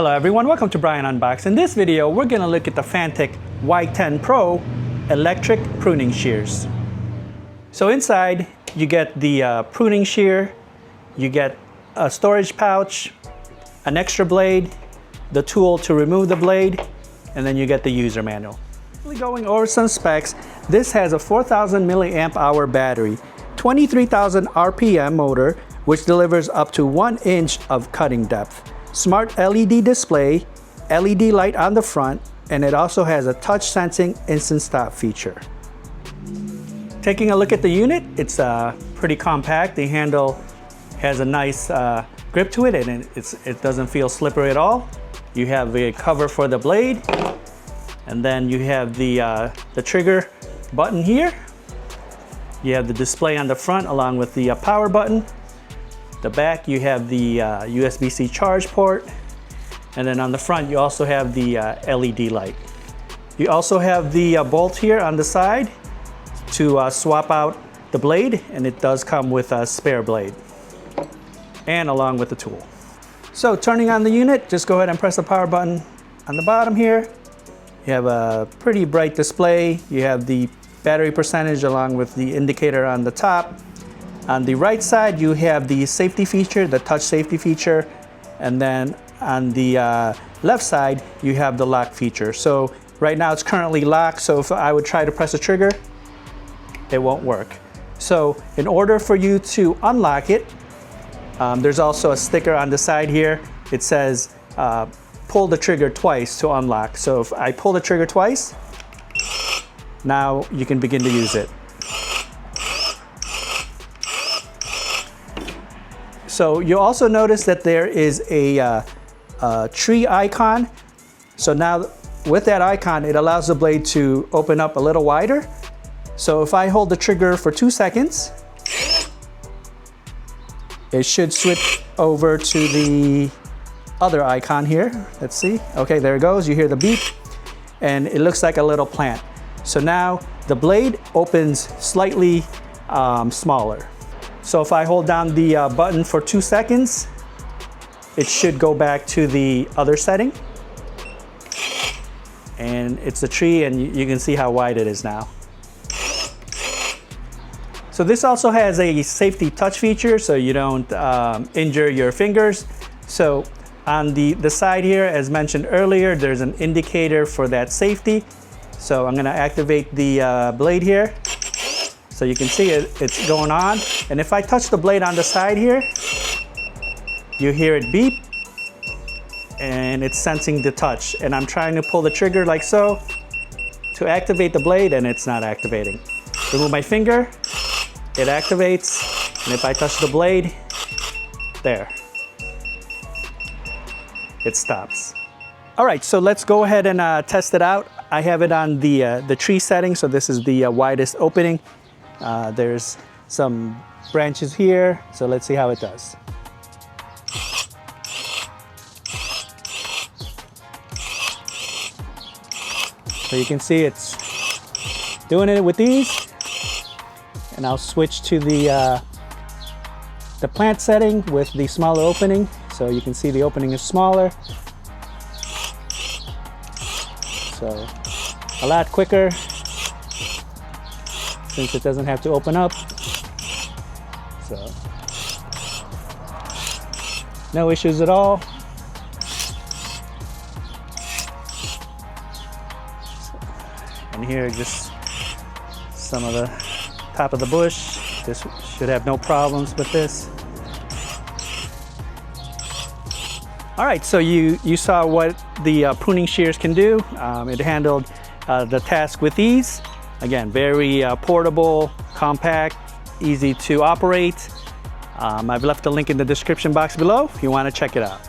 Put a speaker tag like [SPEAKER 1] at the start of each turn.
[SPEAKER 1] Hello everyone, welcome to Brian Unboxed. In this video, we're going to look at the Fanttik Y10 Pro electric pruning shears. So inside, you get the pruning shear, you get a storage pouch, an extra blade, the tool to remove the blade, and then you get the user manual. Going over some specs, this has a 4,000 milliamp hour battery, 23,000 RPM motor, which delivers up to 1 inch of cutting depth. Smart LED display, LED light on the front, and it also has a touch sensing instant stop feature. Taking a look at the unit, it's pretty compact. The handle has a nice grip to it, and it doesn't feel slippery at all. You have a cover for the blade, and then you have the trigger button here. You have the display on the front along with the power button. The back, you have the USB-C charge port, and then on the front you also have the LED light. You also have the bolt here on the side to swap out the blade, and it does come with a spare blade and along with the tool. So turning on the unit, just go ahead and press the power button on the bottom here. You have a pretty bright display. You have the battery percentage along with the indicator on the top. On the right side, you have the safety feature, the touch safety feature, and then on the left side, you have the lock feature. So right now it's currently locked, so if I would try to press a trigger, it won't work. So in order for you to unlock it, there's also a sticker on the side here. It says pull the trigger twice to unlock. So if I pull the trigger twice, now you can begin to use it. So you'll also notice that there is a tree icon. So now with that icon, it allows the blade to open up a little wider. So if I hold the trigger for 2 seconds, it should switch over to the other icon here. Let's see. Okay, there it goes. You hear the beep, and it looks like a little plant. So now the blade opens slightly smaller. So if I hold down the button for 2 seconds, it should go back to the other setting. And it's a tree, and you can see how wide it is now. So this also has a safety touch feature, so you don't injure your fingers. So on the side here, as mentioned earlier, there's an indicator for that safety. So I'm gonna activate the blade here. So you can see it's going on. And if I touch the blade on the side here, you hear it beep, and it's sensing the touch. And I'm trying to pull the trigger like so to activate the blade, and it's not activating. Remove my finger, it activates, and if I touch the blade, there, it stops. All right, so let's go ahead and test it out. I have it on the tree setting, so this is the widest opening. There's some branches here, so let's see how it does. So you can see it's doing it with these. And I'll switch to the plant setting with the smaller opening. So you can see the opening is smaller. So a lot quicker, since it doesn't have to open up. So no issues at all. And here just some of the top of the bush. This should have no problems with this. All right, so you saw what the pruning shears can do. It handled the task with ease. Again, very portable, compact, easy to operate. I've left a link in the description box below if you want to check it out.